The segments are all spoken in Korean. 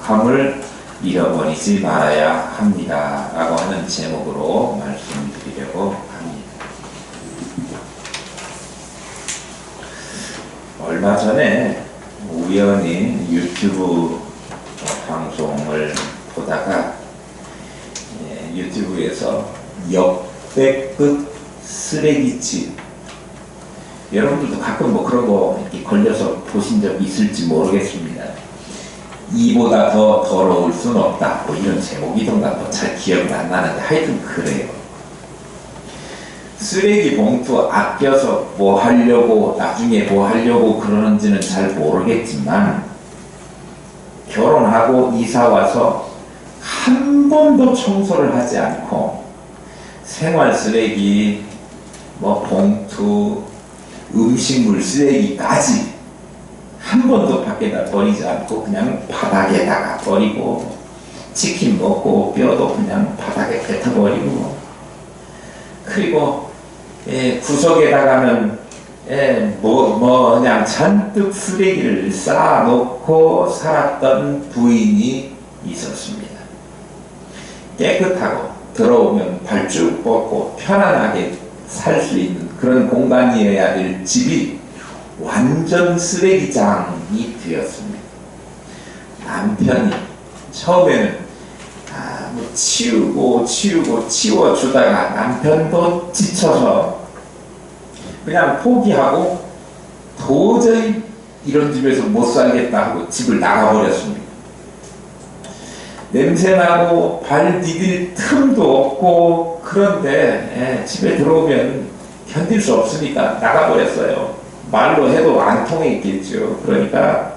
거룩함을 잃어버리지 말아야 합니다. 라고 하는 제목으로 말씀드리려고 합니다. 얼마 전에 우연히 유튜브 방송을 보다가 유튜브에서 역대급 쓰레기집, 여러분들도 가끔 뭐 그런 거 이렇게 걸려서 보신 적 있을지 모르겠습니다. 이보다 더 더러울 수는 없다, 뭐 이런 제목이던가 뭐 잘 기억이 안 나는데 하여튼 그래요. 쓰레기 봉투 아껴서 뭐 하려고, 나중에 뭐 하려고 그러는지는 잘 모르겠지만, 결혼하고 이사 와서 한 번도 청소를 하지 않고 생활 쓰레기, 뭐 봉투, 음식물 쓰레기까지 한 번도 밖에다 버리지 않고 그냥 바닥에다가 버리고, 치킨 먹고 뼈도 그냥 바닥에 뱉어버리고, 그리고 구석에다가는 그냥 잔뜩 쓰레기를 쌓아놓고 살았던 부인이 있었습니다. 깨끗하고 들어오면 발쭉 뻗고 편안하게 살 수 있는 그런 공간이어야 될 집이 완전 쓰레기장이 되었습니다. 남편이 처음에는 뭐 치워주다가 남편도 지쳐서 그냥 포기하고 도저히 이런 집에서 못 살겠다 하고 집을 나가버렸습니다. 냄새나고 발 디딜 틈도 없고, 그런데 집에 들어오면 견딜 수 없으니까 나가버렸어요. 말로 해도 안 통했겠죠. 그러니까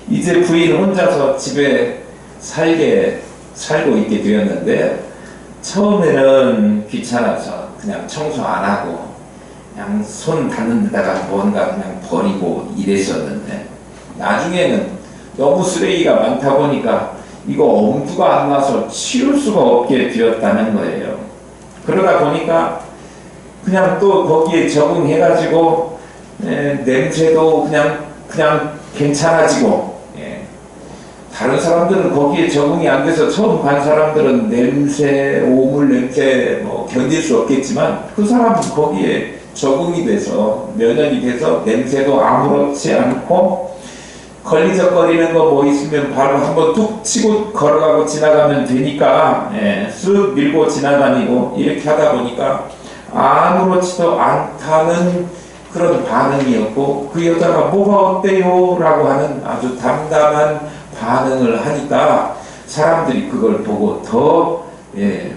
이제 부인 혼자서 집에 살고 있게 되었는데, 처음에는 귀찮아서 그냥 청소 안 하고 그냥 손 닿는 데다가 뭔가 그냥 버리고 이랬었는데, 나중에는 너무 쓰레기가 많다 보니까 이거 엄두가 안 나서 치울 수가 없게 되었다는 거예요. 그러다 보니까 그냥 또 거기에 적응해가지고 냄새도 그냥 괜찮아지고, 다른 사람들은 거기에 적응이 안 돼서 처음 간 사람들은 냄새, 오물 냄새 뭐 견딜 수 없겠지만, 그 사람은 거기에 적응이 돼서 면역이 돼서 냄새도 아무렇지 않고, 걸리적거리는 거 뭐 있으면 바로 한번 툭 치고 걸어가고 지나가면 되니까 쓱 밀고 지나다니고, 이렇게 하다 보니까 아무렇지도 않다는 그런 반응이었고, 그 여자가 뭐가 어때요? 라고 하는 아주 담담한 반응을 하니까 사람들이 그걸 보고 더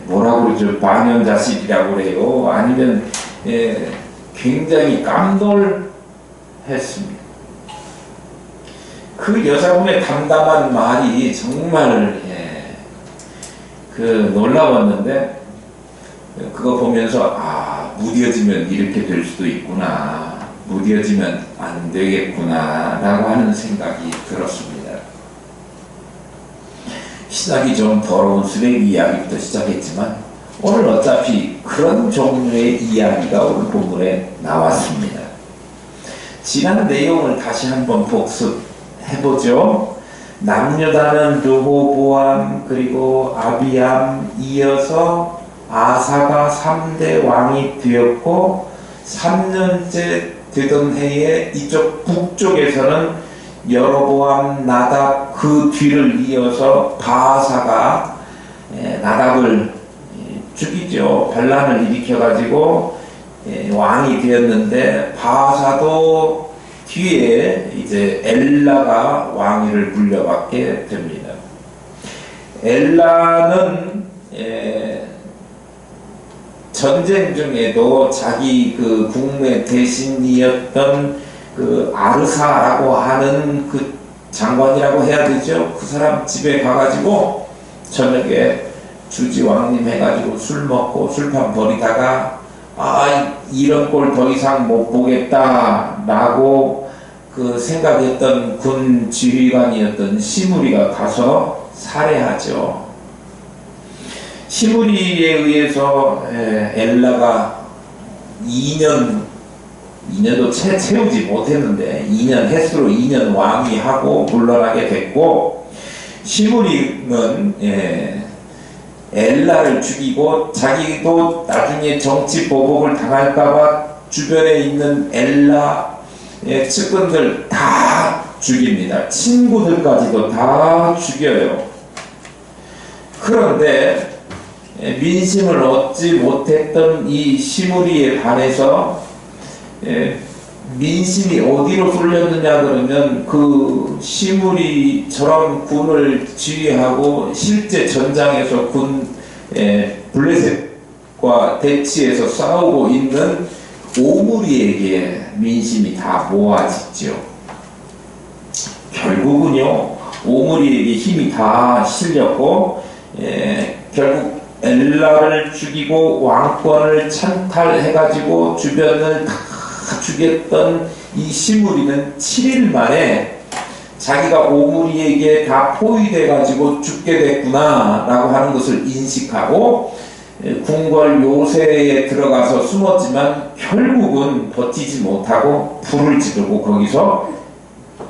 뭐라고 그러죠? 반연자실이라고 그래요. 아니면 굉장히 깜놀했습니다. 그 여자분의 담담한 말이 정말 놀라웠는데, 그거 보면서 무뎌지면 이렇게 될 수도 있구나, 무뎌지면 안 되겠구나 라고 하는 생각이 들었습니다. 시작이 좀 더러운 쓰레기 이야기부터 시작했지만, 오늘 어차피 그런 종류의 이야기가 오늘 본문에 나왔습니다. 지난 내용을 다시 한번 복습해보죠. 남유다는 르호보암 그리고 아비암, 이어서 아사가 3대 왕이 되었고, 3년째 되던 해에 이쪽 북쪽에서는 여로보암, 나답, 그 뒤를 이어서 바사가 나답을 죽이죠. 반란을 일으켜가지고 왕이 되었는데, 바사도 뒤에 이제 엘라가 왕위를 물려받게 됩니다. 엘라는 전쟁 중에도 자기 그 국내 대신이었던 그 아르사라고 하는 그 장관이라고 해야 되죠. 그 사람 집에 가가지고 저녁에 주지왕님 해가지고 술 먹고 술판 버리다가 이런 꼴 더 이상 못 보겠다 라고 그 생각했던 군 지휘관이었던 시므리가 가서 살해하죠. 시므리에 의해서 엘라가 2년도 채우지 못했는데 2년 횟수로 2년 왕위하고 물러나게 됐고, 시므리는 엘라를 죽이고 자기도 나중에 정치 보복을 당할까봐 주변에 있는 엘라의 측근들 다 죽입니다. 친구들까지도 다 죽여요. 그런데 민심을 얻지 못했던 이 시므리에 반해서 민심이 어디로 쏠렸느냐 그러면 그 시므리처럼 군을 지휘하고 실제 전장에서 블레셋과 대치해서 싸우고 있는 오므리에게 민심이 다 모아지죠. 결국은요, 오므리에게 힘이 다 실렸고 결국 엘라를 죽이고 왕권을 찬탈해가지고 주변을 다 죽였던 이 시므리는 7일 만에 자기가 오므리에게 다 포위돼가지고 죽게 됐구나 라고 하는 것을 인식하고 궁궐 요새에 들어가서 숨었지만 결국은 버티지 못하고 불을 지르고 거기서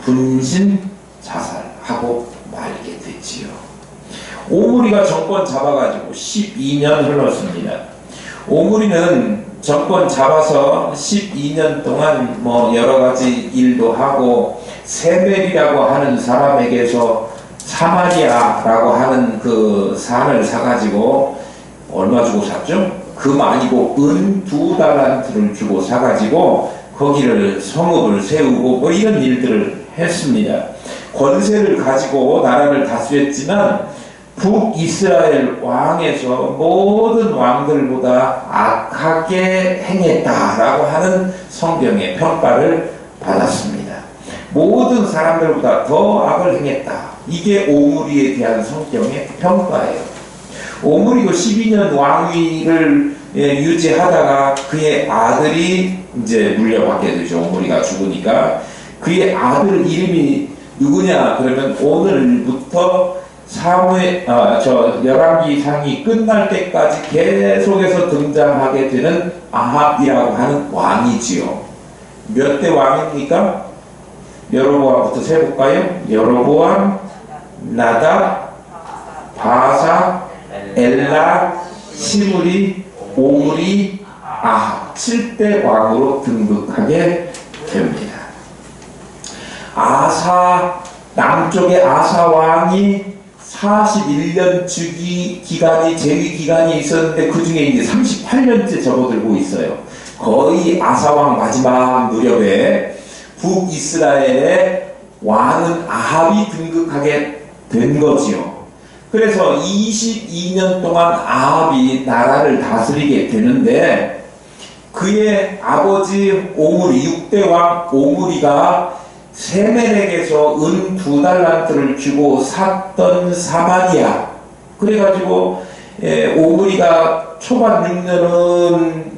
분신 자살하고 말게 됐지요. 오므리가 정권 잡아가지고 12년 흘렀습니다. 오므리는 정권 잡아서 12년 동안 뭐 여러가지 일도 하고 세벨이라고 하는 사람에게서 사마리아라고 하는 그 산을 사가지고 얼마 주고 샀죠? 금 아니고 은 2달란트를 주고 사가지고 거기를 성읍을 세우고 뭐 이런 일들을 했습니다. 권세를 가지고 나라를 다스렸지만 북이스라엘 왕에서 모든 왕들보다 악하게 행했다라고 하는 성경의 평가를 받았습니다. 모든 사람들보다 더 악을 행했다. 이게 오므리에 대한 성경의 평가예요. 오므리도 12년 왕위를 유지하다가 그의 아들이 이제 물려받게 되죠. 오므리가 죽으니까. 그의 아들 이름이 누구냐? 그러면 오늘부터 열왕기상이 끝날 때까지 계속해서 등장하게 되는 아합이라고 하는 왕이지요. 몇 대 왕입니까? 여로보암부터 세볼까요? 여로보암, 나답, 바사, 엘라, 시므리, 오므리, 아합 7대 왕으로 등극하게 됩니다. 남쪽의 아사 왕이 41년 재위 기간이 있었는데 그 중에 이제 38년째 접어들고 있어요. 거의 아사왕 마지막 무렵에 북이스라엘의 왕은 아합이 등극하게 된 거지요. 그래서 22년 동안 아합이 나라를 다스리게 되는데 그의 아버지 오므리 6대 왕 오므리가 세멜에게서 은 2달란트를 주고 샀던 사마리아. 그래가지고 오므리가 초반 6년은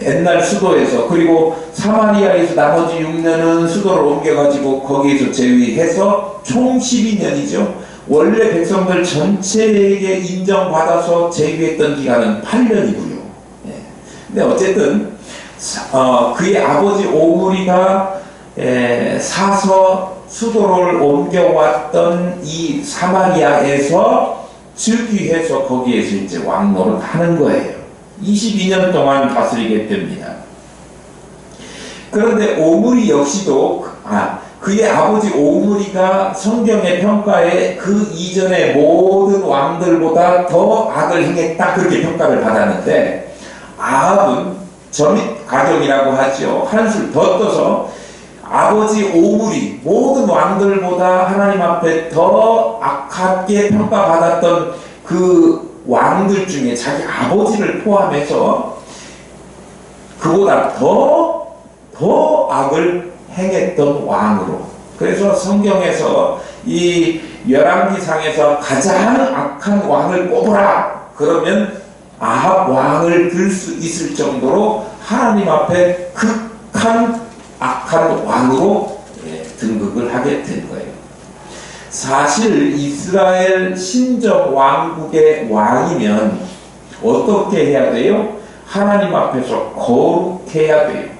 옛날 수도에서 그리고 사마리아에서 나머지 6년은 수도를 옮겨가지고 거기에서 제위해서 총 12년이죠. 원래 백성들 전체에게 인정받아서 제위했던 기간은 8년이고요. 근데 어쨌든 그의 아버지 오므리가 사서 수도를 옮겨왔던 이 사마리아에서 즉위해서 거기에서 이제 왕노릇 하는 거예요. 22년 동안 다스리게 됩니다. 그런데 오므리 역시도 그의 아버지 오므리가 성경의 평가에 그 이전의 모든 왕들보다 더 악을 행했다 그렇게 평가를 받았는데 아합은 점입 가경이라고 하죠. 한술 더 떠서 아버지 오므리 모든 왕들보다 하나님 앞에 더 악하게 평가받았던 그 왕들 중에 자기 아버지를 포함해서 그보다 더 악을 행했던 왕으로. 그래서 성경에서 이 열왕기상에서 가장 악한 왕을 꼽으라 그러면 아합 왕을 들 수 있을 정도로 하나님 앞에 극한 악한 왕으로 등극을 하게 된 거예요. 사실 이스라엘 신정 왕국의 왕이면 어떻게 해야 돼요? 하나님 앞에서 거룩해야 돼요.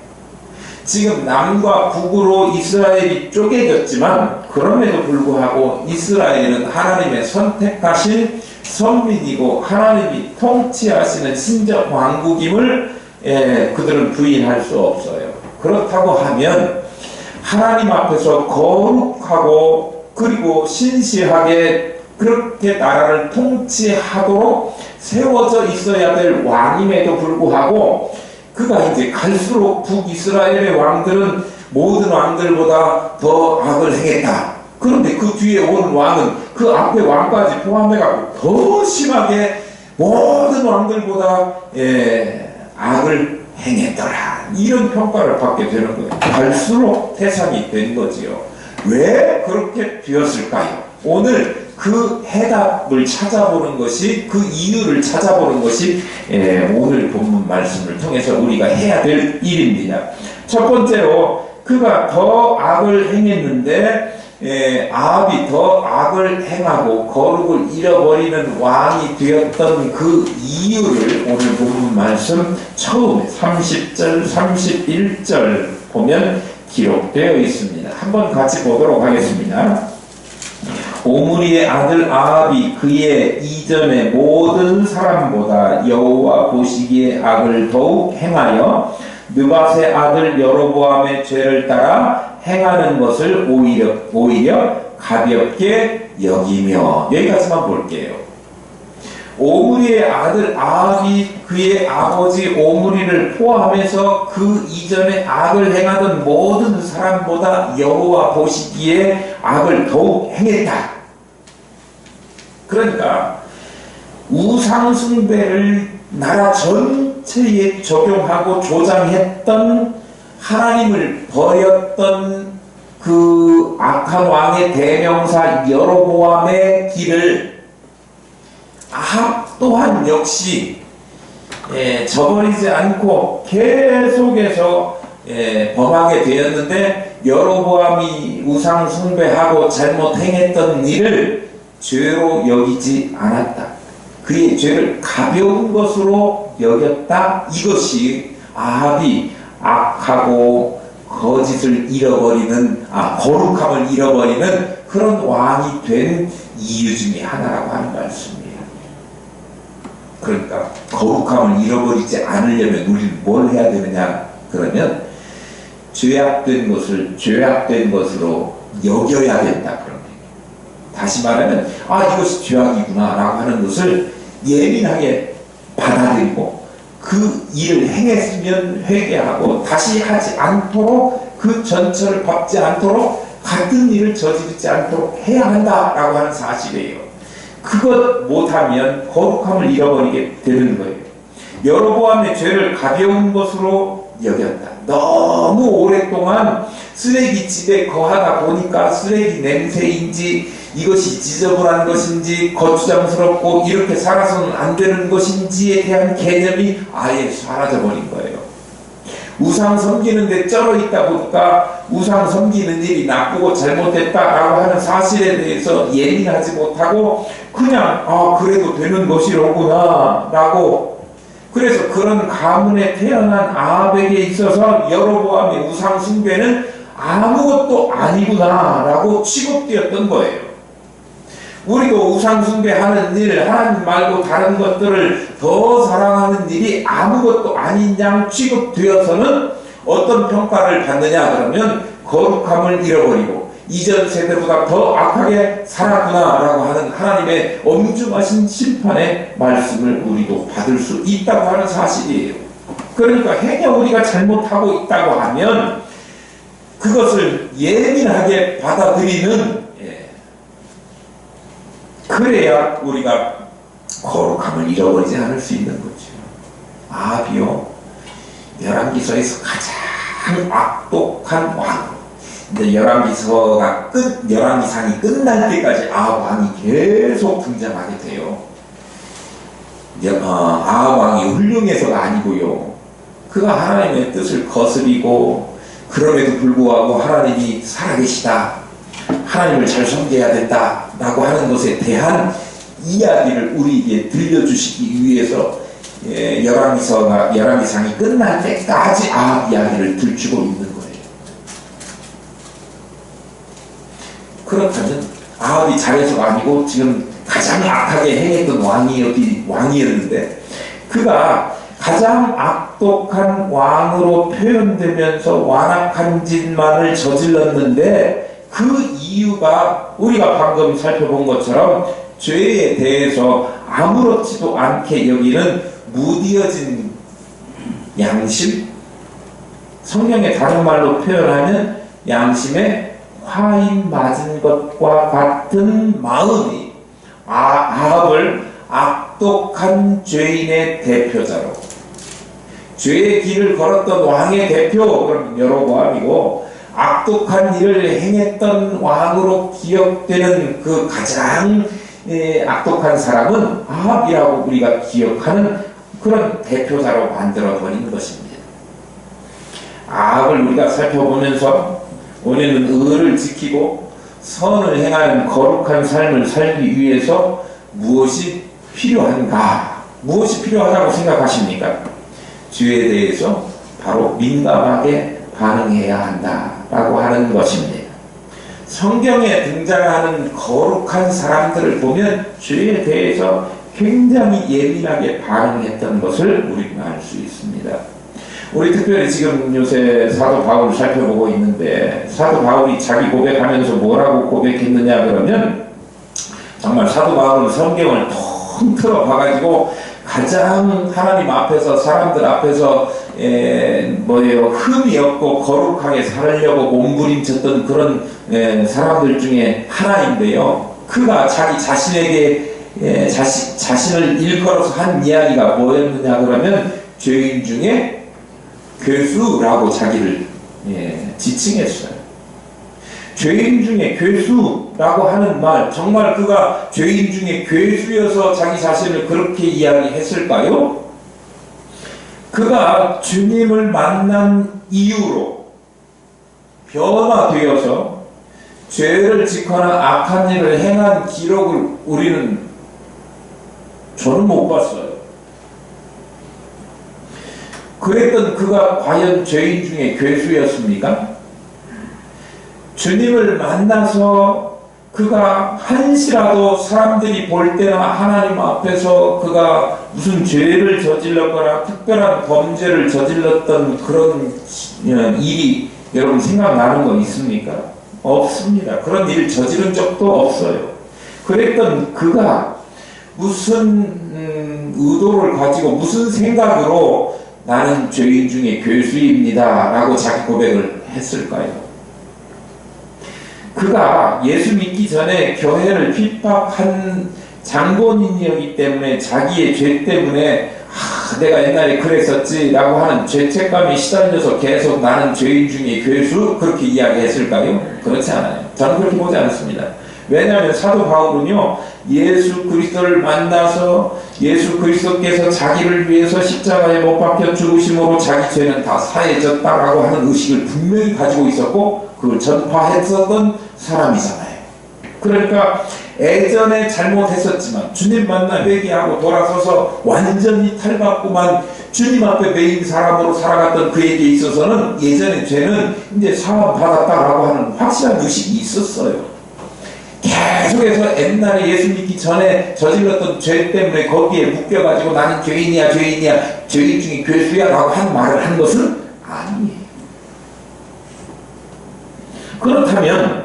지금 남과 북으로 이스라엘이 쪼개졌지만 그럼에도 불구하고 이스라엘은 하나님의 선택하신 선민이고 하나님이 통치하시는 신적 왕국임을 그들은 부인할 수 없어요. 그렇다고 하면 하나님 앞에서 거룩하고 그리고 신실하게 그렇게 나라를 통치하도록 세워져 있어야 될 왕임에도 불구하고 그가 이제 갈수록 북이스라엘의 왕들은 모든 왕들보다 더 악을 행했다. 그런데 그 뒤에 온 왕은 그 앞에 왕까지 포함해가지고 더 심하게 모든 왕들보다 악을 행했더라. 이런 평가를 받게 되는 거예요. 갈수록 태산이 된 거지요. 왜 그렇게 되었을까요? 오늘 그 해답을 찾아보는 것이, 그 이유를 찾아보는 것이 오늘 본문 말씀을 통해서 우리가 해야 될 일입니다. 첫 번째로 그가 더 악을 행했는데 아합이 더 악을 행하고 거룩을 잃어버리는 왕이 되었던 그 이유를 오늘 본문 말씀 처음에 30절, 31절 보면 기록되어 있습니다. 한번 같이 보도록 하겠습니다. 오므리의 아들 아합이 그의 이전의 모든 사람보다 여호와 보시기에 악을 더욱 행하여 느밧의 아들 여로보암의 죄를 따라 행하는 것을 오히려 가볍게 여기며, 여기까지만 볼게요. 오므리의 아들 아합이 그의 아버지 오므리를 포함해서 그 이전에 악을 행하던 모든 사람보다 여호와 보시기에 악을 더욱 행했다. 그러니까 우상 숭배를 나라 전체에 적용하고 조장했던, 하나님을 버렸던 그 악한 왕의 대명사 여로보암의 길을 아합 또한 역시 저버리지 않고 계속해서 범하게 되었는데, 여로보암이 우상 숭배하고 잘못 행했던 일을 죄로 여기지 않았다. 그의 죄를 가벼운 것으로 여겼다. 이것이 아합이 악하고 거짓을 잃어버리는, 거룩함을 잃어버리는 그런 왕이 된 이유 중에 하나라고 하는 말씀이에요. 그러니까 거룩함을 잃어버리지 않으려면 우리는 뭘 해야 되느냐? 그러면 죄악된 것을 죄악된 것으로 여겨야 된다. 그런 얘기예요. 다시 말하면 이것이 죄악이구나 라고 하는 것을 예민하게 받아들이고 그 일을 행했으면 회개하고 다시 하지 않도록, 그 전처를 밟지 않도록, 같은 일을 저지르지 않도록 해야 한다라고 하는 사실이에요. 그것 못하면 거룩함을 잃어버리게 되는 거예요. 여로보암의 죄를 가벼운 것으로 여겼다. 너무 오랫동안 쓰레기집에 거하다 보니까 쓰레기 냄새인지 이것이 지저분한 것인지 거추장스럽고 이렇게 살아서는 안 되는 것인지에 대한 개념이 아예 사라져버린 거예요. 우상 섬기는 데 쩔어 있다 보니까 우상 섬기는 일이 나쁘고 잘못됐다라고 하는 사실에 대해서 예민하지 못하고 그냥 그래도 되는 것이로구나 라고, 그래서 그런 가문에 태어난 아합에게 있어서 여로보암의 우상 숭배는 아무것도 아니구나 라고 취급되었던 거예요. 우리도 우상 숭배하는 일, 하나님 말고 다른 것들을 더 사랑하는 일이 아무것도 아닌 양 취급되어서는 어떤 평가를 받느냐 그러면 거룩함을 잃어버리고 이전 세대보다 더 악하게 살았구나 라고 하는 하나님의 엄중하신 심판의 말씀을 우리도 받을 수 있다고 하는 사실이에요. 그러니까 행여 우리가 잘못하고 있다고 하면 그것을 예민하게 받아들이는, 그래야 우리가 거룩함을 잃어버리지 않을 수 있는 거죠. 아합이요, 열왕기서에서 가장 악독한 왕. 근데 열왕기상이 끝날 때까지 아합 왕이 계속 등장하게 돼요. 아합 왕이 훌륭해서가 아니고요, 그가 하나님의 뜻을 거스리고 그럼에도 불구하고 하나님이 살아계시다, 하나님을 잘 섬겨야 된다라고 하는 것에 대한 이야기를 우리에게 들려주시기 위해서 열왕기상이 끝날 때까지 아합 이야기를 들추고 있는 거예요. 그렇다면 아합이 잘해서가 아니고 지금 가장 악하게 행했던 왕이었는데 그가 가장 악독한 왕으로 표현되면서 완악한 짓만을 저질렀는데 그 이유가 우리가 방금 살펴본 것처럼 죄에 대해서 아무렇지도 않게 여기는 무디어진 양심, 성경의 다른 말로 표현하면 양심에 화인 맞은 것과 같은 마음이 아합을 악독한 죄인의 대표자로, 죄의 길을 걸었던 왕의 대표, 그럼 여로보암이고 악독한 일을 행했던 왕으로 기억되는 그 가장 악독한 사람은 아합이라고 우리가 기억하는 그런 대표자로 만들어버린 것입니다. 아합을 우리가 살펴보면서 우리는 의를 지키고 선을 행하는 거룩한 삶을 살기 위해서 무엇이 필요한가? 무엇이 필요하다고 생각하십니까? 죄에 대해서 바로 민감하게 반응해야 한다라고 하는 것입니다. 성경에 등장하는 거룩한 사람들을 보면 죄에 대해서 굉장히 예민하게 반응했던 것을 우리는 알 수 있습니다. 우리 특별히 지금 요새 사도 바울을 살펴보고 있는데 사도 바울이 자기 고백하면서 뭐라고 고백했느냐 그러면 정말 사도 바울은 성경을 통틀어 봐가지고 가장 하나님 앞에서 사람들 앞에서 흠이 없고 거룩하게 살려고 몸부림쳤던 그런 사람들 중에 하나인데요. 그가 자기 자신에게 자신을 일컬어서 한 이야기가 뭐였느냐 그러면 죄인 중에 괴수라고 자기를 지칭했어요. 죄인 중에 괴수라고 하는 말, 정말 그가 죄인 중에 괴수여서 자기 자신을 그렇게 이야기했을까요? 그가 주님을 만난 이후로 변화되어서 죄를 짓거나 악한 일을 행한 기록을 저는 못 봤어요. 그랬던 그가 과연 죄인 중에 괴수였습니까? 주님을 만나서 그가 한시라도 사람들이 볼 때나 하나님 앞에서 그가 무슨 죄를 저질렀거나 특별한 범죄를 저질렀던 그런 일이 여러분 생각나는 거 있습니까? 없습니다. 그런 일을 저지른 적도 없어요. 그랬던 그가 무슨 의도를 가지고 무슨 생각으로 나는 죄인 중에 괴수입니다 라고 자기 고백을 했을까요? 그가 예수 믿기 전에 교회를 핍박한 장본인이었기 때문에 자기의 죄 때문에 내가 옛날에 그랬었지 라고 하는 죄책감에 시달려서 계속 나는 죄인 중에 괴수 그렇게 이야기했을까요? 그렇지 않아요. 저는 그렇게 보지 않습니다. 왜냐하면 사도 바울은요 예수 그리스도를 만나서 예수 그리스도께서 자기를 위해서 십자가에 못 박혀 죽으심으로 자기 죄는 다 사해졌다라고 하는 의식을 분명히 가지고 있었고 그걸 전파했었던 사람이잖아요. 그러니까 예전에 잘못했었지만 주님 만나 회개하고 돌아서서 완전히 탈바꿈한 주님 앞에 매인 사람으로 살아갔던 그에게 있어서는 예전의 죄는 이제 사함 받았다라고 하는 확실한 의식이 있었어요. 계속해서 옛날에 예수 믿기 전에 저질렀던 죄 때문에 거기에 묶여가지고 나는 죄인 중에 괴수야 라고 한 말을 한 것은 아니에요. 그렇다면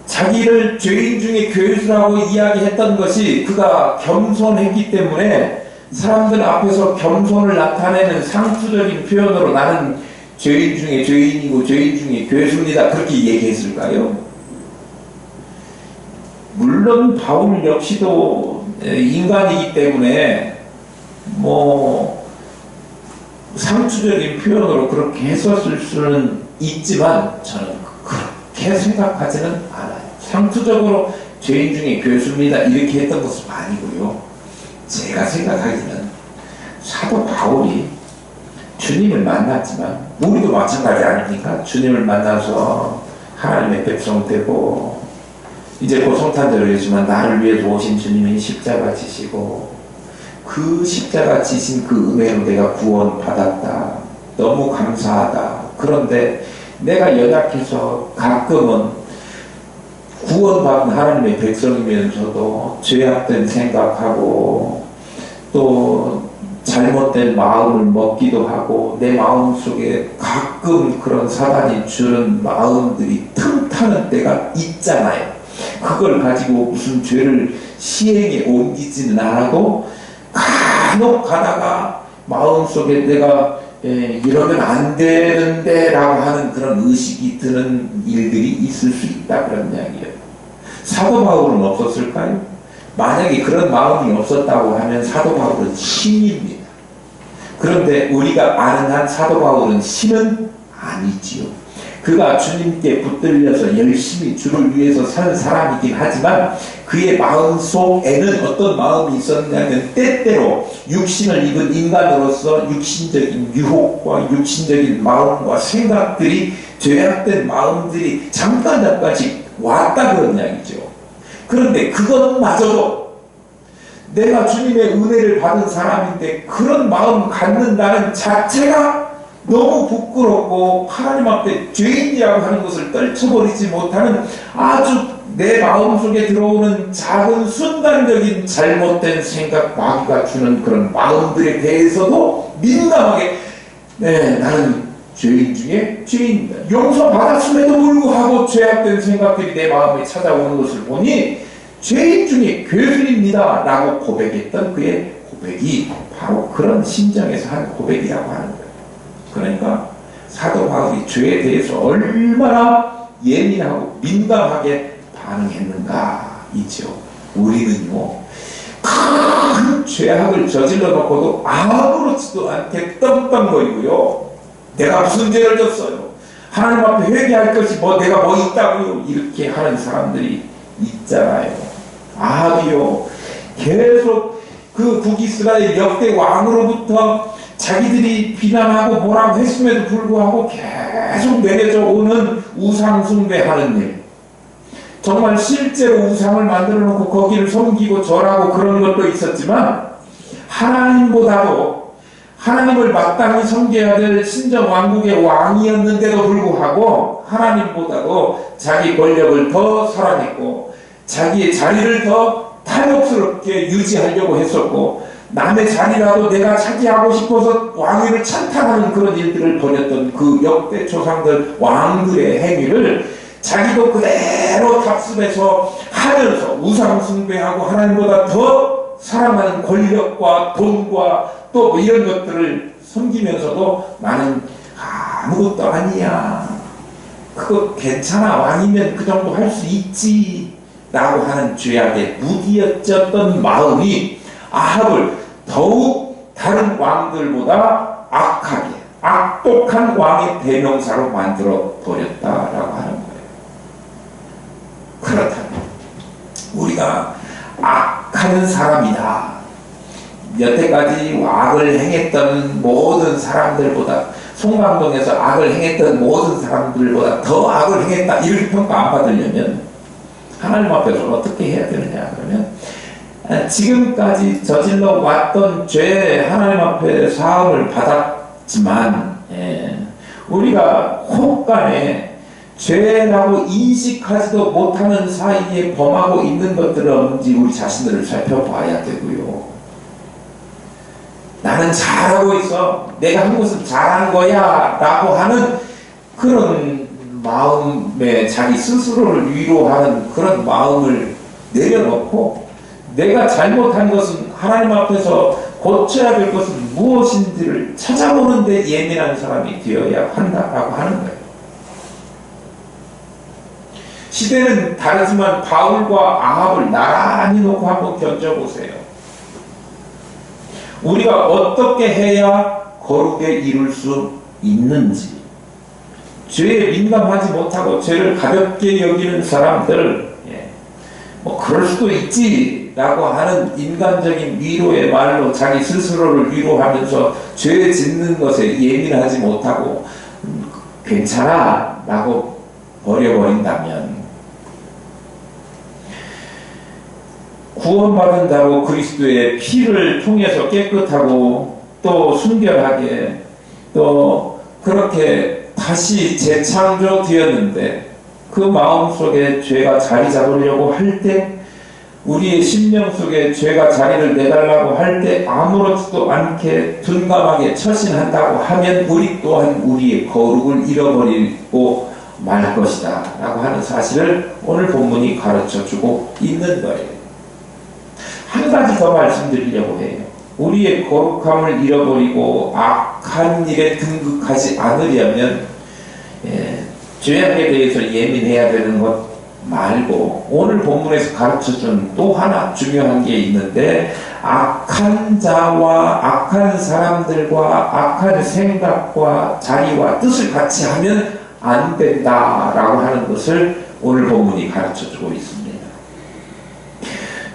자기를 죄인 중에 괴수라고 이야기했던 것이 그가 겸손했기 때문에 사람들 앞에서 겸손을 나타내는 상투적인 표현으로 나는 죄인 중에 죄인이고 죄인 중에 괴수입니다 그렇게 얘기했을까요? 물론 바울 역시도 인간이기 때문에 상투적인 표현으로 그렇게 했었을 수는 있지만 저는 그렇게 생각하지는 않아요. 상투적으로 죄인 중에 괴수입니다 이렇게 했던 것은 아니고요. 제가 생각하기는 사도 바울이 주님을 만났지만 우리도 마찬가지 아닙니까? 주님을 만나서 하나님의 백성 되고 이제 곧 성탄절이지만 나를 위해 오신 주님이 십자가 지시고 그 십자가 지신 그 은혜로 내가 구원받았다. 너무 감사하다. 그런데 내가 연약해서 가끔은 구원받은 하나님의 백성이면서도 죄악된 생각하고 또 잘못된 마음을 먹기도 하고 내 마음속에 가끔 그런 사단이 주는 마음들이 틈타는 때가 있잖아요. 그걸 가지고 무슨 죄를 시행에 옮기지는 않아도 간혹 가다가 마음속에 내가 이러면 안 되는데 라고 하는 그런 의식이 드는 일들이 있을 수 있다, 그런 이야기예요. 사도 바울은 없었을까요? 만약에 그런 마음이 없었다고 하면 사도 바울은 신입니다. 그런데 우리가 아는 한 사도 바울은 신은 아니지요. 그가 주님께 붙들려서 열심히 주를 위해서 사는 사람이긴 하지만 그의 마음속에는 어떤 마음이 있었냐면 때때로 육신을 입은 인간으로서 육신적인 유혹과 육신적인 마음과 생각들이 죄악된 마음들이 잠깐씩 왔다 그런 이야기죠. 그런데 그것마저도 내가 주님의 은혜를 받은 사람인데 그런 마음 갖는다는 자체가 너무 부끄럽고 하나님 앞에 죄인이라고 하는 것을 떨쳐버리지 못하는 아주 내 마음속에 들어오는 작은 순간적인 잘못된 생각, 마귀가 주는 그런 마음들에 대해서도 민감하게 나는 죄인 중에 죄인이다. 용서받았음에도 불구하고 죄악된 생각들이 내 마음에 찾아오는 것을 보니 죄인 중에 괴수입니다 라고 고백했던 그의 고백이 바로 그런 심정에서 한 고백이라고 하는 거예요. 그러니까 사도 바울이 죄에 대해서 얼마나 예민하고 민감하게 반응했는가 이죠. 우리는요 큰 죄악을 저질러 놓고도 아무렇지도 않게 떵떵거리고요. 내가 무슨 죄를 졌어요? 하나님 앞에 회개할 것이 내가 뭐 있다고요? 이렇게 하는 사람들이 있잖아요. 아비요 계속 그 북이스라엘 역대 왕으로부터 자기들이 비난하고 뭐라고 했음에도 불구하고 계속 내려져 오는 우상 숭배하는 일, 정말 실제로 우상을 만들어 놓고 거기를 섬기고 절하고 그런 것도 있었지만 하나님보다도 하나님을 마땅히 섬겨야 될 신정 왕국의 왕이었는데도 불구하고 하나님보다도 자기 권력을 더 사랑했고 자기의 자리를 더 탐욕스럽게 유지하려고 했었고 남의 자리라도 내가 차지하고 싶어서 왕위를 찬탈하는 그런 일들을 벌였던 그 역대 조상들 왕들의 행위를 자기도 그대로 답습해서 하면서 우상 숭배하고 하나님보다 더 사랑하는 권력과 돈과 또 이런 것들을 섬기면서도 나는 아무것도 아니야, 그거 괜찮아, 왕이면 그 정도 할 수 있지 라고 하는 죄악에 무디어졌던 마음이 아합을 더욱 다른 왕들보다 악하게 악독한 왕의 대명사로 만들어 버렸다라고 하는 거예요. 그렇다면 우리가 악한 사람이다, 여태까지 악을 행했던 모든 사람들보다, 송강동에서 악을 행했던 모든 사람들보다 더 악을 행했다, 이렇게 평가 안 받으려면 하나님 앞에서 어떻게 해야 되느냐 그러면 지금까지 저질러 왔던 죄 하나님 앞에 사함을 받았지만 우리가 혹간에 죄라고 인식하지도 못하는 사이에 범하고 있는 것들은 없는지 우리 자신들을 살펴봐야 되고요. 나는 잘하고 있어, 내가 한 것은 잘한 거야 라고 하는 그런 마음에 자기 스스로를 위로하는 그런 마음을 내려놓고 내가 잘못한 것은 하나님 앞에서 고쳐야 될 것은 무엇인지를 찾아보는 데 예민한 사람이 되어야 한다라고 하는 거예요. 시대는 다르지만 바울과 아합을 나란히 놓고 한번 견져보세요. 우리가 어떻게 해야 거룩에 이룰 수 있는지, 죄에 민감하지 못하고 죄를 가볍게 여기는 사람들, 뭐 그럴 수도 있지 라고 하는 인간적인 위로의 말로 자기 스스로를 위로하면서 죄 짓는 것에 예민하지 못하고 괜찮아 라고 버려버린다면 구원받은 자로 그리스도의 피를 통해서 깨끗하고 또 순결하게 또 그렇게 다시 재창조되었는데 그 마음속에 죄가 자리 잡으려고 할 때 우리의 심령 속에 죄가 자리를 내달라고 할 때 아무렇지도 않게 둔감하게 처신한다고 하면 우리 또한 우리의 거룩을 잃어버리고 말 것이다 라고 하는 사실을 오늘 본문이 가르쳐주고 있는 거예요. 한 가지 더 말씀드리려고 해요. 우리의 거룩함을 잃어버리고 악한 일에 등극하지 않으려면 죄악에 대해서 예민해야 되는 것 말고 오늘 본문에서 가르쳐준 또 하나 중요한 게 있는데 악한 자와 악한 사람들과 악한 생각과 자리와 뜻을 같이 하면 안 된다라고 하는 것을 오늘 본문이 가르쳐주고 있습니다.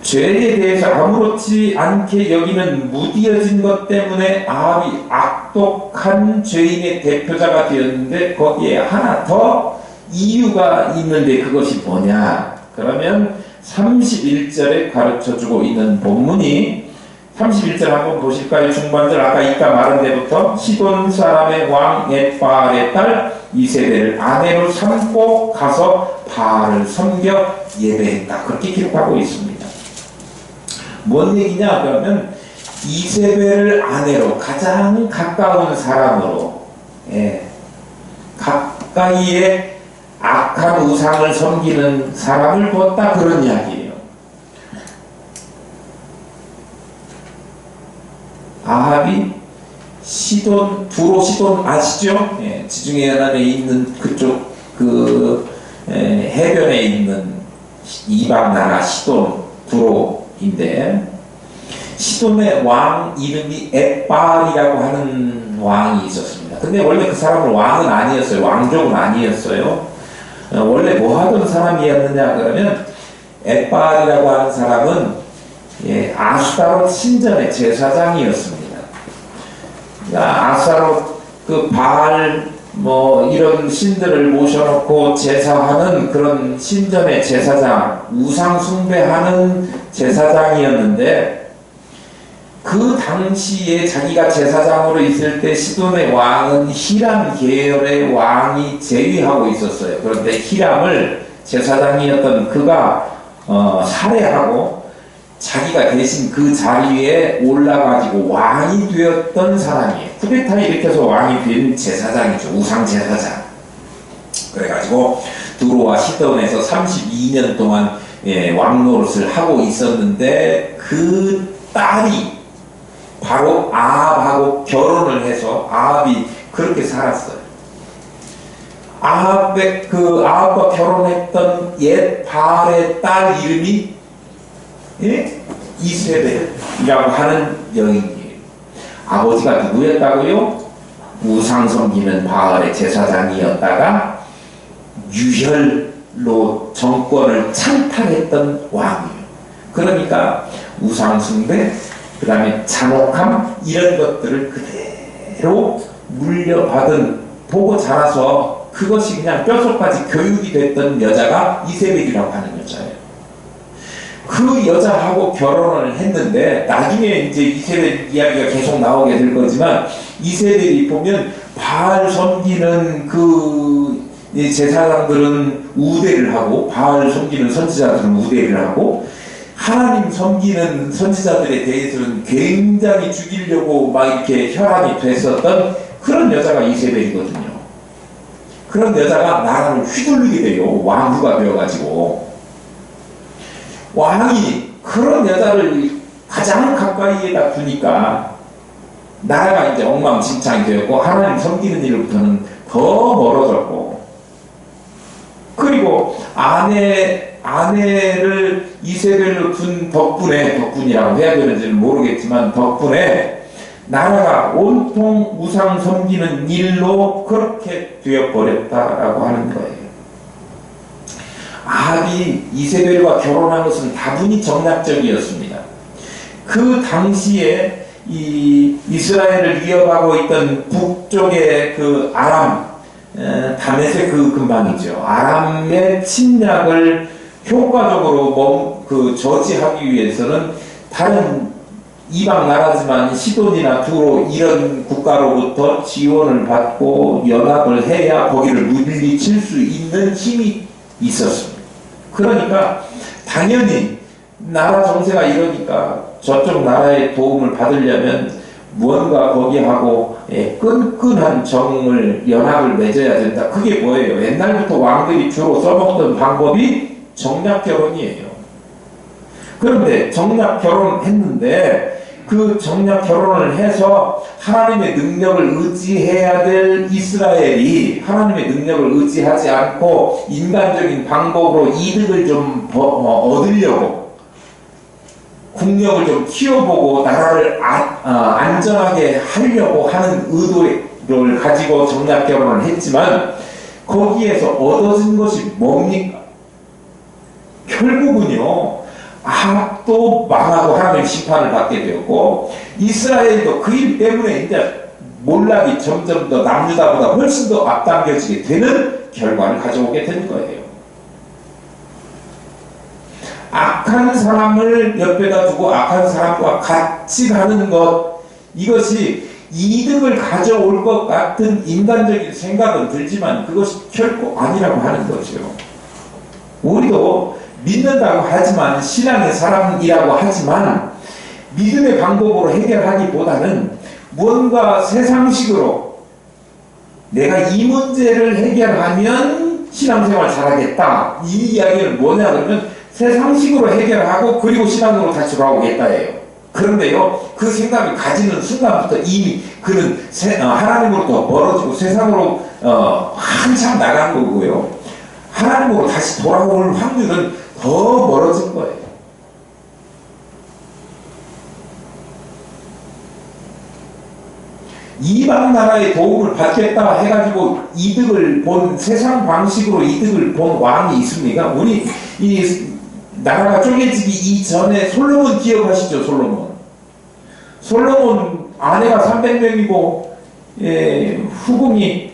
죄에 대해서 아무렇지 않게 여기는 무디어진 것 때문에 아합이 악독한 죄인의 대표자가 되었는데 거기에 하나 더 이유가 있는데 그것이 뭐냐? 그러면 31절에 가르쳐주고 있는 본문이 31절 한번 보실까요? 중반절 아까 이까 말한 데부터 시돈 사람의 왕 엣바알의 딸 이세벨을 아내로 삼고 가서 바알을 섬겨 예배했다. 그렇게 기록하고 있습니다. 뭔 얘기냐? 그러면 이세벨을 아내로 가장 가까운 사람으로 가까이에 악한 우상을 섬기는 사람을 두었다 그런 이야기예요. 아합이 두로 시돈 아시죠? 지중해 연안에 있는 그쪽 해변에 있는 이방 나라 시돈 두로인데 시돈의 왕 이름이 엣바알이라고 하는 왕이 있었습니다. 근데 원래 그 사람은 왕은 아니었어요. 왕족은 아니었어요. 원래 뭐 하던 사람이었느냐 그러면 엣바알이라고 하는 사람은 아수타롯 신전의 제사장이었습니다. 아수타롯 그 바알 이런 신들을 모셔놓고 제사하는 그런 신전의 제사장, 우상 숭배하는 제사장이었는데 그 당시에 자기가 제사장으로 있을 때 시돈의 왕은 히람 계열의 왕이 재위하고 있었어요. 그런데 히람을 제사장이었던 그가 살해하고 자기가 대신 그 자리에 올라가지고 왕이 되었던 사람이에요. 쿠데타 일으켜서 왕이 된 제사장이죠. 우상 제사장. 그래가지고 두로와 시돈에서 32년 동안 왕노릇을 하고 있었는데 그 딸이 바로 아합하고 결혼을 해서 아합이 그렇게 살았어요. 아합과 결혼했던 옛 바알의 딸 이름이 이세벨이라고 하는 여인이에요. 아버지가 누구였다고요? 우상 섬기는 바알의 제사장이었다가 유혈로 정권을 찬탈했던 왕이에요. 그러니까 우상 숭배, 그 다음에 잔혹함 이런 것들을 그대로 물려받은 보고 자라서 그것이 그냥 뼛속까지 교육이 됐던 여자가 이세벨이라고 하는 여자예요. 그 여자하고 결혼을 했는데 나중에 이제 이세벨 이야기가 계속 나오게 될 거지만 이세벨이 보면 바알 섬기는 그 제사장들은 우대를 하고 바알 섬기는 선지자들은 우대를 하고 하나님 섬기는 선지자들에 대해서는 굉장히 죽이려고 막 이렇게 혈안이 됐었던 그런 여자가 이세벨이거든요. 그런 여자가 나라를 휘둘리게 돼요. 왕후가 되어가지고 왕이 그런 여자를 가장 가까이에다 두니까 나라가 이제 엉망진창이 되었고 하나님 섬기는 일로부터는 더 멀어졌고 그리고 아내를 이세벨로 둔 덕분이라고 해야 되는지는 모르겠지만 덕분에 나라가 온통 우상 섬기는 일로 그렇게 되어버렸다라고 하는 거예요. 아합이 이세벨과 결혼한 것은 다분히 정략적이었습니다. 그 당시에 이 이스라엘을 위협하고 있던 북쪽의 그 아람, 다메섹 그 근방이죠. 아람의 침략을 효과적으로 저지하기 위해서는 다른 이방 나라지만 시돈이나 두로 이런 국가로부터 지원을 받고 연합을 해야 거기를 물리칠 수 있는 힘이 있었습니다. 그러니까 당연히 나라 정세가 이러니까 저쪽 나라의 도움을 받으려면 무언가 거기하고 끈끈한 정을 연합을 맺어야 된다. 그게 뭐예요? 옛날부터 왕들이 주로 써먹던 방법이 정략 결혼이에요. 그런데 정략 결혼했는데 그 정략 결혼을 해서 하나님의 능력을 의지해야 될 이스라엘이 하나님의 능력을 의지하지 않고 인간적인 방법으로 이득을 좀 얻으려고 국력을 좀 키워보고 나라를 안전하게 하려고 하는 의도를 가지고 정략 결혼을 했지만 거기에서 얻어진 것이 뭡니까? 결국은요 아합도 망하고 하나님의 심판을 받게 되었고 이스라엘도 그 일 때문에 이제 몰락이 점점 더 남유다보다 훨씬 더 앞당겨지게 되는 결과를 가져오게 된 거예요. 악한 사람을 옆에다 두고 악한 사람과 같이 가는 것, 이것이 이득을 가져올 것 같은 인간적인 생각은 들지만 그것이 결코 아니라고 하는 거죠. 우리도 믿는다고 하지만 신앙의 사람이라고 하지만 믿음의 방법으로 해결하기보다는 무언가 세상식으로 내가 이 문제를 해결하면 신앙생활 잘하겠다, 이 이야기는 뭐냐 그러면 세상식으로 해결하고 그리고 신앙으로 다시 돌아오겠다예요. 그런데요 그 생각을 가지는 순간부터 이미 그는 하나님으로부터 멀어지고 세상으로 한참 나간 거고요, 하나님으로 다시 돌아올 확률은 더 멀어진 거예요. 이방 나라의 도움을 받겠다 해가지고 이득을 본, 세상 방식으로 이득을 본 왕이 있습니까? 우리 이 나라가 쪼개지기 이전에 솔로몬 기억하시죠? 솔로몬 아내가 300명이고 후궁이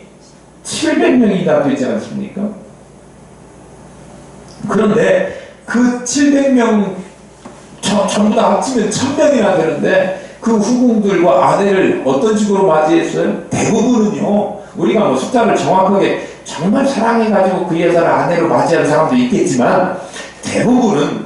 700명이나 되지 않습니까? 그런데 그 700명 전부 다 합치면 1000명이나 되는데 그 후궁들과 아내를 어떤 식으로 맞이했어요? 대부분은요, 우리가 뭐 숫자를 정확하게 정말 사랑해가지고 그 여자를 아내로 맞이하는 사람도 있겠지만 대부분은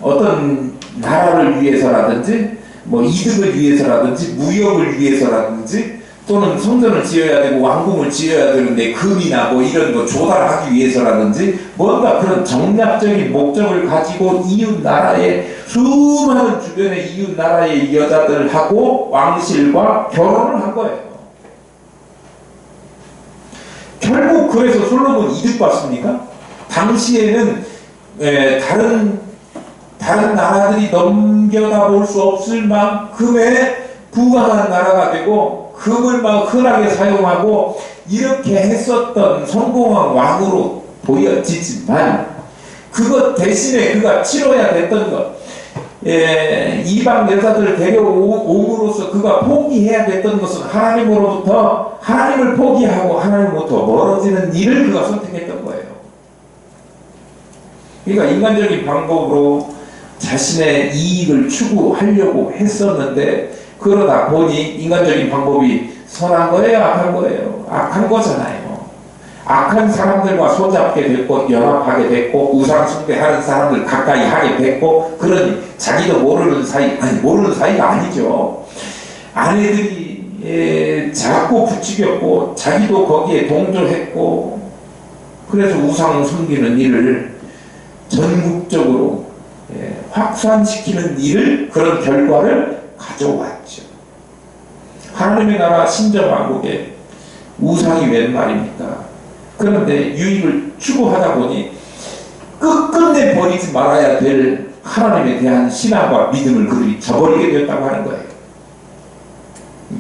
어떤 나라를 위해서라든지 뭐 이득을 위해서라든지 무역을 위해서라든지 또는 성전을 지어야 되고 왕궁을 지어야 되는데 금이나 뭐 이런 거 조달하기 위해서라든지 뭔가 그런 정략적인 목적을 가지고 이웃 나라의 수많은 주변의 이웃 나라의 여자들하고 왕실과 결혼을 한 거예요. 결국 그래서 솔로몬 이득 봤습니까? 당시에는 다른 나라들이 넘겨다 볼 수 없을 만큼의 부강한 나라가 되고 금을 막 흔하게 사용하고 이렇게 했었던 성공한 왕으로 보여지지만 그것 대신에 그가 치러야 됐던 것, 이방 여자들을 데려옴으로써 그가 포기해야 됐던 것은 하나님으로부터, 하나님을 포기하고 하나님으로부터 멀어지는 일을 그가 선택했던 거예요. 그러니까 인간적인 방법으로 자신의 이익을 추구하려고 했었는데 그러다 보니 인간적인 방법이 선한 거예요? 악한 거예요? 악한 거잖아요. 악한 사람들과 손잡게 됐고 연합하게 됐고 우상 숭배하는 사람들 가까이 하게 됐고, 그러니 자기도 모르는 사이, 아니 모르는 사이가 아니죠. 아내들이 자꾸 부추겼고 자기도 거기에 동조했고, 그래서 우상 숨기는 일을 전국적으로 확산시키는 일을, 그런 결과를 가져왔죠. 하나님의 나라 신정왕국에 우상이 웬 말입니까? 그런데 유익을 추구하다 보니 끝끝내 버리지 말아야 될 하나님에 대한 신앙과 믿음을 그들이 저버리게 되었다고 하는 거예요.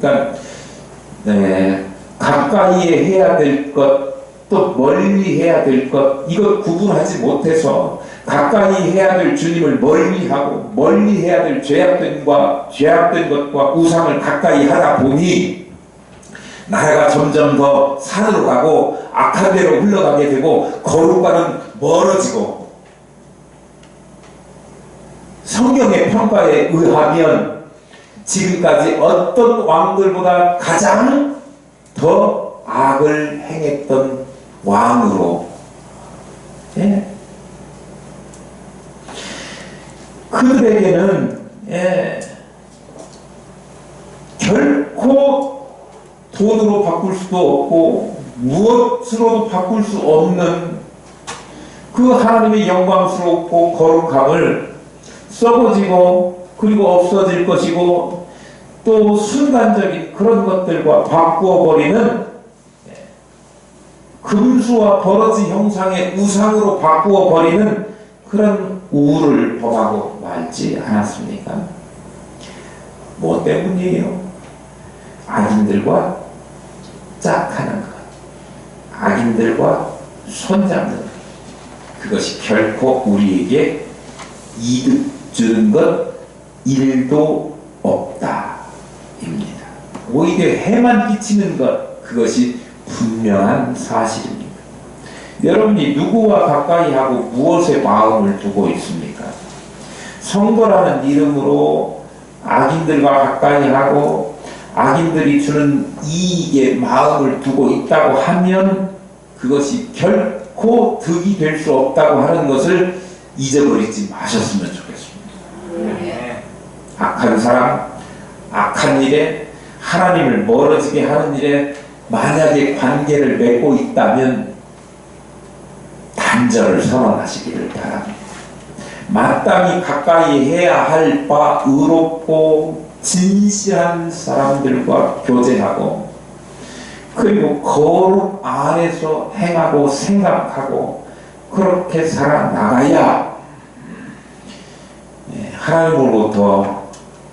그러니까 가까이에 해야 될 것, 또 멀리 해야 될 것, 이걸 구분하지 못해서 가까이 해야 될 주님을 멀리하고 멀리 해야 될 죄악된 것과 우상을 가까이 하다 보니 나라가 점점 더 산으로 가고 악한 데로 흘러가게 되고 거룩과는 멀어지고 성경의 평가에 의하면 지금까지 어떤 왕들보다 가장 더 악을 행했던 왕으로, 예? 그들에게는 결코 돈으로 바꿀 수도 없고 무엇으로도 바꿀 수 없는 그 하나님의 영광스럽고 거룩함을 썩어지고 그리고 없어질 것이고 또 순간적인 그런 것들과 바꾸어버리는 금수와 버러지 형상의 우상으로 바꾸어버리는 그런 우를 범하고 말지 않았습니까? 뭐 때문이에요? 악인들과 짝하는 것, 악인들과 손잡는 것, 그것이 결코 우리에게 이득 주는 것 일도 없다 입니다. 오히려 해만 끼치는 것, 그것이 분명한 사실입니다. 여러분이 누구와 가까이 하고 무엇에 마음을 두고 있습니까? 성도라는 이름으로 악인들과 가까이 하고 악인들이 주는 이익에 마음을 두고 있다고 하면 그것이 결코 득이 될 수 없다고 하는 것을 잊어버리지 마셨으면 좋겠습니다. 악한 사람, 악한 일에, 하나님을 멀어지게 하는 일에 만약에 관계를 맺고 있다면 단절을 선언하시기를 바랍니다. 마땅히 가까이 해야 할 바 의롭고 진실한 사람들과 교제하고 그리고 거룩 안에서 행하고 생각하고 그렇게 살아나가야 하나님으로부터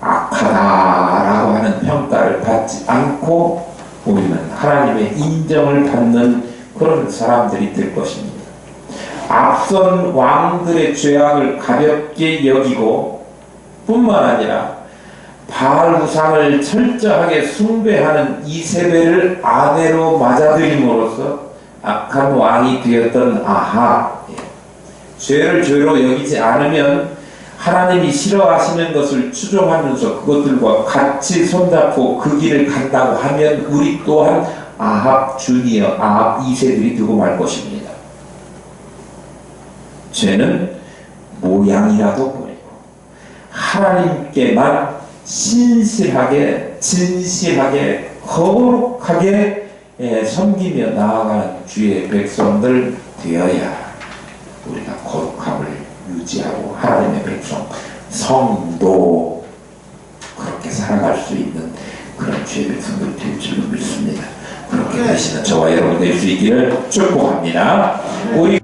악하다라고 하는 평가를 받지 않고 우리는 하나님의 인정을 받는 그런 사람들이 될 것입니다. 앞선 왕들의 죄악을 가볍게 여기고 뿐만 아니라 바알 우상을 철저하게 숭배하는 이세벨을 아내로 맞아들임으로써 악한 왕이 되었던 아합, 죄를 죄로 여기지 않으면 하나님이 싫어하시는 것을 추종하면서 그것들과 같이 손잡고 그 길을 간다고 하면 우리 또한 아합 주니어, 아합 2세들이 되고 말 것입니다. 죄는 모양이라도 버리고 하나님께만 신실하게 진실하게 거룩하게 섬기며 나아가는 주의 백성들 되어야 우리가 거룩함을 유지하고 하나님의 백성 성도 그렇게 살아갈 수 있는 그런 주의 백성들 될 줄로 믿습니다. 그렇게 되시는 저와 여러분 될 수 있기를 축복합니다. 우리